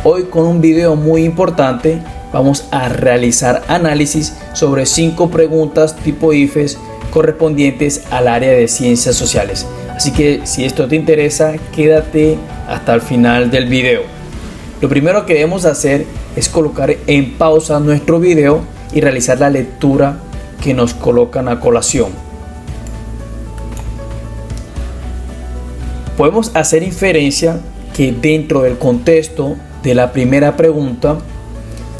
Hoy con un video muy importante vamos a realizar análisis sobre 5 preguntas tipo IFES correspondientes al área de ciencias sociales. Así que si esto te interesa, quédate hasta el final del video. Lo primero que debemos hacer es colocar en pausa nuestro video y realizar la lectura que nos colocan a colación. Podemos hacer inferencia que dentro del contexto de la primera pregunta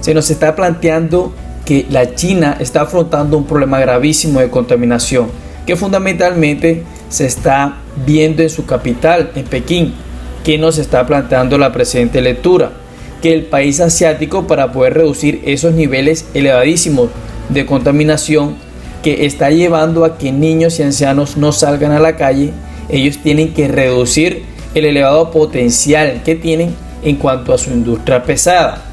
se nos está planteando que la China está afrontando un problema gravísimo de contaminación que fundamentalmente se está viendo en su capital, en Pekín, que nos está planteando la presente lectura, que el país asiático, para poder reducir esos niveles elevadísimos de contaminación que está llevando a que niños y ancianos no salgan a la calle, ellos tienen que reducir el elevado potencial que tienen en cuanto a su industria pesada.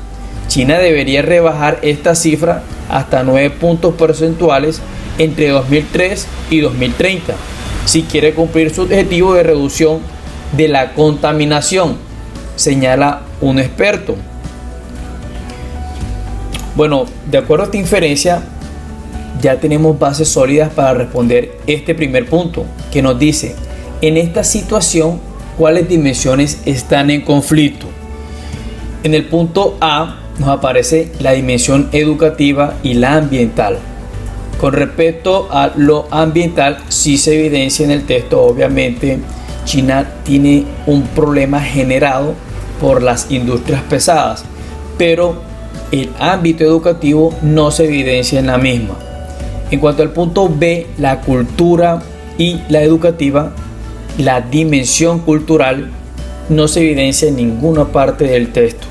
China debería rebajar esta cifra hasta 9 puntos porcentuales entre 2003 y 2030 si quiere cumplir su objetivo de reducción de la contaminación, señala un experto. Bueno, de acuerdo a esta inferencia, ya tenemos bases sólidas para responder este primer punto, que nos dice: en esta situación, ¿cuáles dimensiones están en conflicto? En el punto A nos aparece la dimensión educativa y la ambiental. Con respecto a lo ambiental, sí se evidencia en el texto, obviamente, China tiene un problema generado por las industrias pesadas, pero el ámbito educativo no se evidencia en la misma. En cuanto al punto B, la cultura y la educativa, la dimensión cultural no se evidencia en ninguna parte del texto,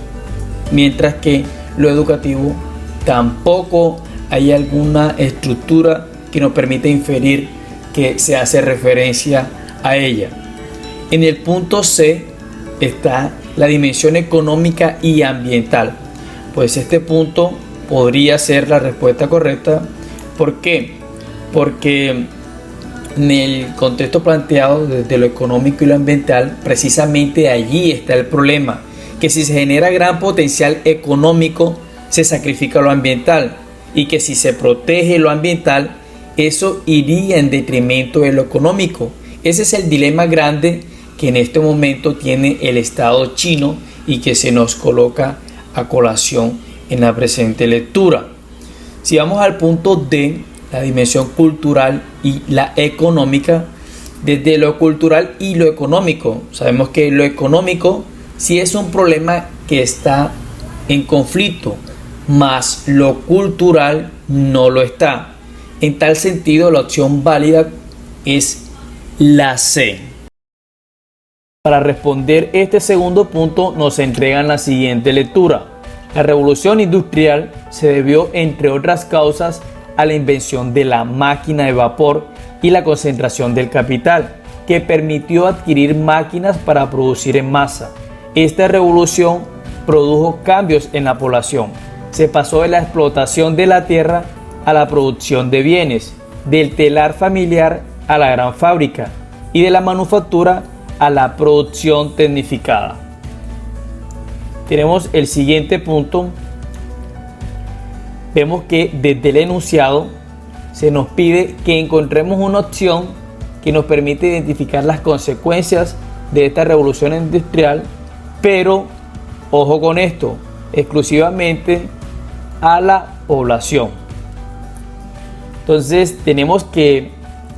mientras que lo educativo tampoco hay alguna estructura que nos permita inferir que se hace referencia a ella. En el punto C está la dimensión económica y ambiental. Pues este punto podría ser la respuesta correcta. ¿Por qué? Porque en el contexto planteado desde lo económico y lo ambiental, precisamente allí está el problema, que si se genera gran potencial económico, se sacrifica lo ambiental, y que si se protege lo ambiental, eso iría en detrimento de lo económico. Ese es el dilema grande que en este momento tiene el Estado chino y que se nos coloca a colación en la presente lectura. Si vamos al punto D, la dimensión cultural y la económica, desde lo cultural y lo económico, sabemos que lo económico sí es un problema que está en conflicto, mas lo cultural no lo está. En tal sentido, la opción válida es la C. Para responder este segundo punto nos entregan la siguiente lectura. La revolución industrial se debió, entre otras causas, a la invención de la máquina de vapor y la concentración del capital, que permitió adquirir máquinas para producir en masa. Esta revolución produjo cambios en la población. Se pasó de la explotación de la tierra a la producción de bienes, del telar familiar a la gran fábrica y de la manufactura a la producción tecnificada. Tenemos el siguiente punto. Vemos que desde el enunciado se nos pide que encontremos una opción que nos permite identificar las consecuencias de esta revolución industrial, pero ojo con esto, exclusivamente a la población. Entonces tenemos que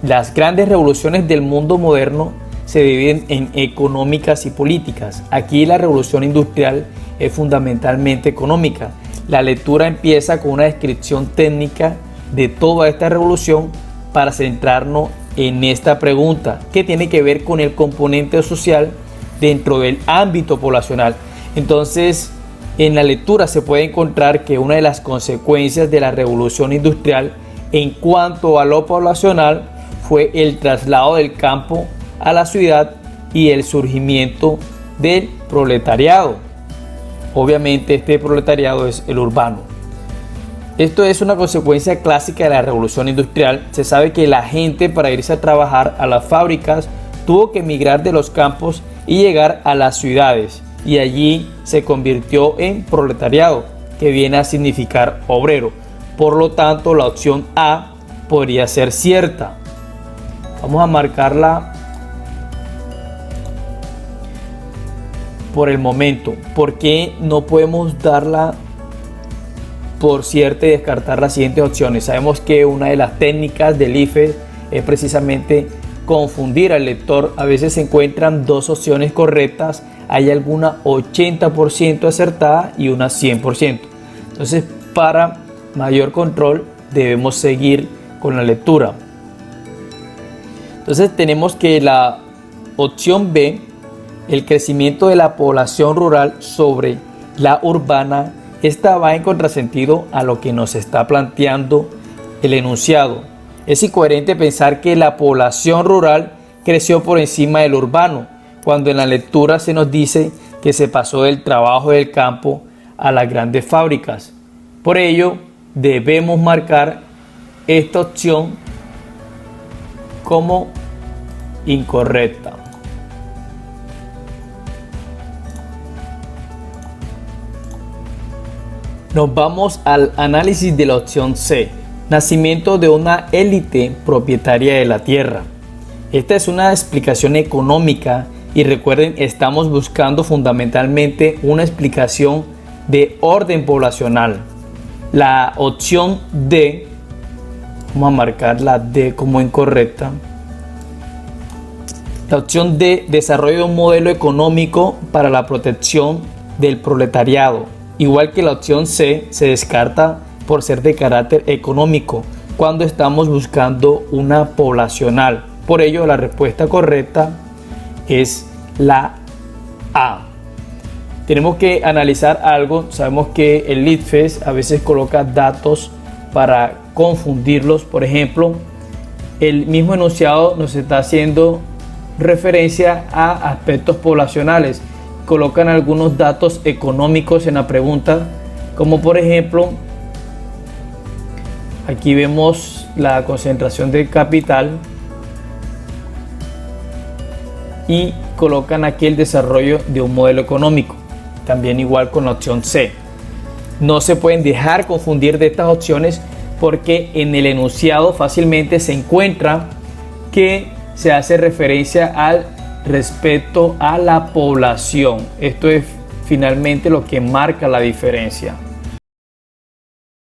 las grandes revoluciones del mundo moderno se dividen en económicas y políticas. Aquí la revolución industrial es fundamentalmente económica. La lectura empieza con una descripción técnica de toda esta revolución para centrarnos en esta pregunta, que tiene que ver con el componente social dentro del ámbito poblacional. Entonces, en la lectura se puede encontrar que una de las consecuencias de la revolución industrial en cuanto a lo poblacional fue el traslado del campo a la ciudad y el surgimiento del proletariado. Obviamente este proletariado es el urbano. Esto es una consecuencia clásica de la revolución industrial. Se sabe que la gente, para irse a trabajar a las fábricas, tuvo que emigrar de los campos y llegar a las ciudades. y allí se convirtió en proletariado, que viene a significar obrero. Por lo tanto, la opción A podría ser cierta. Vamos a marcarla por el momento. ¿Por qué no podemos darla por cierta y descartar las siguientes opciones? Sabemos que una de las técnicas del IFES es precisamente confundir al lector. A veces se encuentran dos opciones correctas, hay alguna 80% acertada y una 100%. Entonces, para mayor control debemos seguir con la lectura. Entonces tenemos que la opción B, el crecimiento de la población rural sobre la urbana, esta va en contrasentido a lo que nos está planteando el enunciado. Es incoherente pensar que la población rural creció por encima del urbano, cuando en la lectura se nos dice que se pasó del trabajo del campo a las grandes fábricas. Por ello, debemos marcar esta opción como incorrecta. Nos vamos al análisis de la opción C, nacimiento de una élite propietaria de la tierra. Esta es una explicación económica y recuerden, estamos buscando fundamentalmente una explicación de orden poblacional. La opción D, vamos a marcar la D como incorrecta. La opción D, desarrollo de un modelo económico para la protección del proletariado. Igual que la opción C, se descarta por ser de carácter económico cuando estamos buscando una poblacional. Por ello, la respuesta correcta es la A. Tenemos que analizar algo. Sabemos que el IFES a veces coloca datos para confundirlos. Por ejemplo, el mismo enunciado nos está haciendo referencia a aspectos poblacionales. Colocan algunos datos económicos en la pregunta, como por ejemplo, aquí vemos la concentración del capital y colocan aquí el desarrollo de un modelo económico. También igual con la opción C. No se pueden dejar confundir de estas opciones porque en el enunciado fácilmente se encuentra que se hace referencia al respecto a la población. Esto es finalmente lo que marca la diferencia.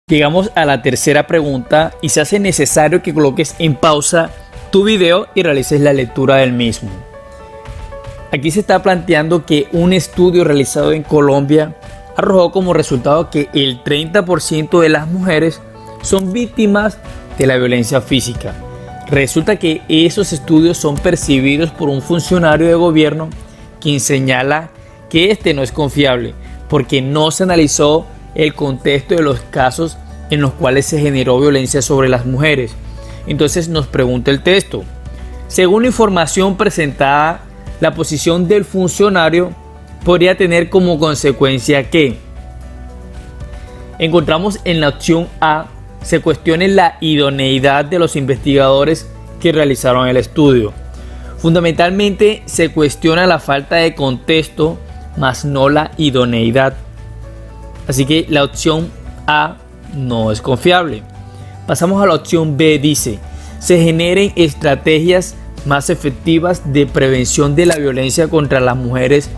Llegamos a la tercera pregunta y se hace necesario que coloques en pausa tu video y realices la lectura del mismo. Aquí se está planteando que un estudio realizado en Colombia arrojó como resultado que el 30% de las mujeres son víctimas de la violencia física. Resulta que esos estudios son percibidos por un funcionario de gobierno quien señala que este no es confiable porque no se analizó el contexto de los casos en los cuales se generó violencia sobre las mujeres. Entonces nos pregunta el texto: según la información presentada, la posición del funcionario podría tener como consecuencia que encontramos en la opción A, se cuestione la idoneidad de los investigadores que realizaron el estudio. Fundamentalmente se cuestiona la falta de contexto, más no la idoneidad. Así que la opción A no es confiable. Pasamos a la opción B, dice: se generen estrategias más efectivas de prevención de la violencia contra las mujeres.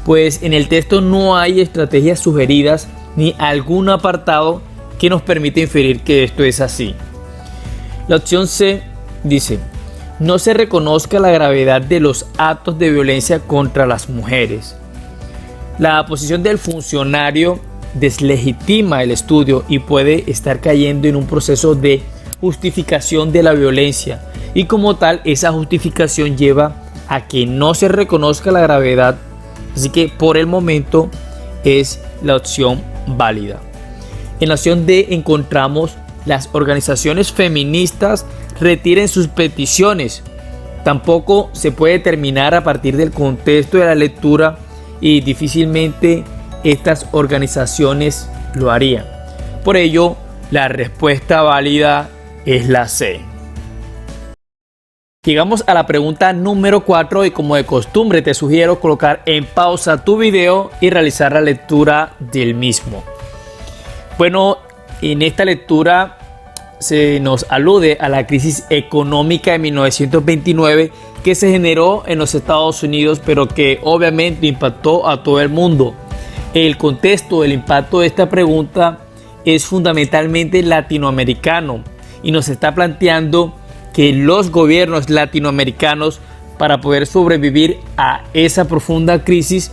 Pues en el texto no hay estrategias sugeridas ni algún apartado que nos permite inferir que esto es así. La opción C dice: no se reconozca la gravedad de los actos de violencia contra las mujeres. La posición del funcionario deslegitima el estudio y puede estar cayendo en un proceso de justificación de la violencia, y como tal esa justificación lleva a que no se reconozca la gravedad. Así que por el momento es la opción válida. En la opción D encontramos: las organizaciones feministas retiren sus peticiones. Tampoco se puede determinar a partir del contexto de la lectura y difícilmente estas organizaciones lo harían. Por ello, la respuesta válida es la C. Llegamos a la pregunta número 4 y como de costumbre te sugiero colocar en pausa tu video y realizar la lectura del mismo. Bueno, en esta lectura se nos alude a la crisis económica de 1929 que se generó en los Estados Unidos, pero que obviamente impactó a todo el mundo. El contexto del impacto de esta pregunta es fundamentalmente latinoamericano y nos está planteando que los gobiernos latinoamericanos, para poder sobrevivir a esa profunda crisis,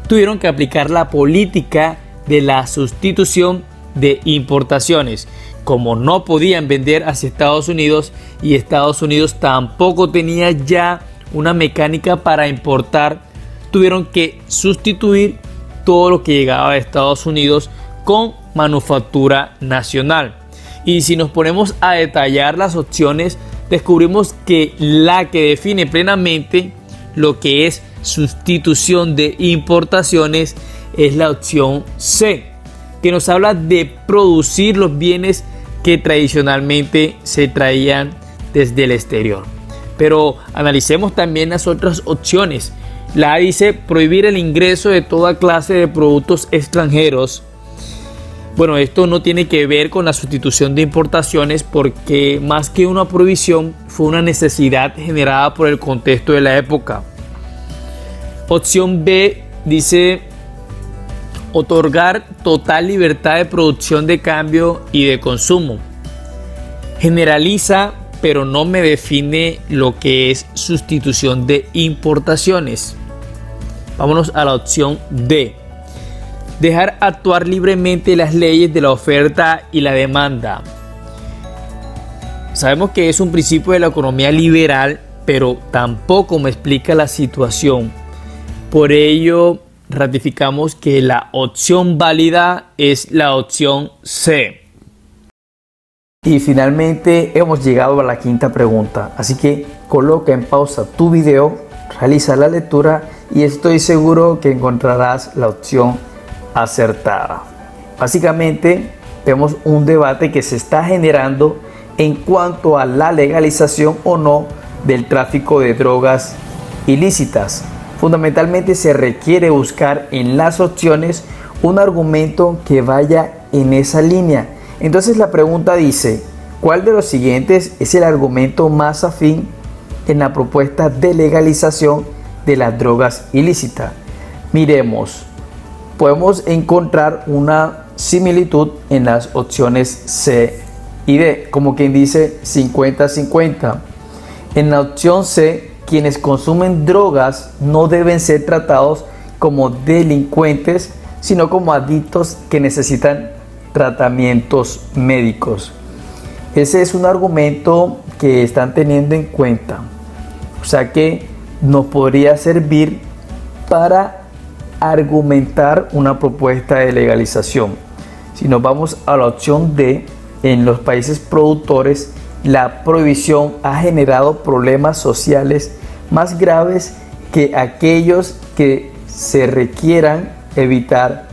tuvieron que aplicar la política de la sustitución de importaciones. Como no podían vender hacia Estados Unidos y Estados Unidos tampoco tenía ya una mecánica para importar, tuvieron que sustituir todo lo que llegaba de Estados Unidos con manufactura nacional. Y si nos ponemos a detallar las opciones, descubrimos que la que define plenamente lo que es sustitución de importaciones es la opción C, que nos habla de producir los bienes que tradicionalmente se traían desde el exterior. Pero analicemos también las otras opciones. La A dice prohibir el ingreso de toda clase de productos extranjeros. Bueno, esto no tiene que ver con la sustitución de importaciones porque más que una prohibición fue una necesidad generada por el contexto de la época. Opción B dice otorgar total libertad de producción, de cambio y de consumo. Generaliza, pero no me define lo que es sustitución de importaciones. Vámonos a la opción D. Dejar actuar libremente las leyes de la oferta y la demanda. Sabemos que es un principio de la economía liberal, pero tampoco me explica la situación. Por ello, ratificamos que la opción válida es la opción C. Y finalmente hemos llegado a la quinta pregunta, así que coloca en pausa tu video, realiza la lectura y estoy seguro que encontrarás la opción acertada. Básicamente vemos un debate que se está generando en cuanto a la legalización o no del tráfico de drogas ilícitas. Fundamentalmente se requiere buscar en las opciones un argumento que vaya en esa línea. Entonces la pregunta dice, ¿cuál de los siguientes es el argumento más afín en la propuesta de legalización de las drogas ilícitas? Miremos, podemos encontrar una similitud en las opciones C y D, como quien dice 50-50. En la opción C, quienes consumen drogas no deben ser tratados como delincuentes, sino como adictos que necesitan tratamientos médicos. Ese es un argumento que están teniendo en cuenta. O sea que nos podría servir para argumentar una propuesta de legalización. Si nos vamos a la opción D, en los países productores, la prohibición ha generado problemas sociales más graves que aquellos que se requieran evitar.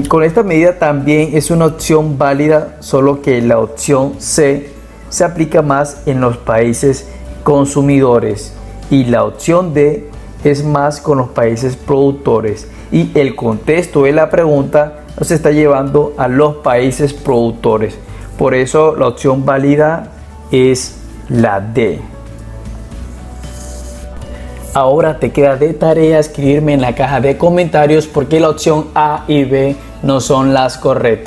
Con esta medida también es una opción válida, solo que la opción C se aplica más en los países consumidores y la opción D es más con los países productores, y el contexto de la pregunta nos está llevando a los países productores. Por eso la opción válida es la D. Ahora te queda de tarea escribirme en la caja de comentarios por qué la opción A y B no son las correctas.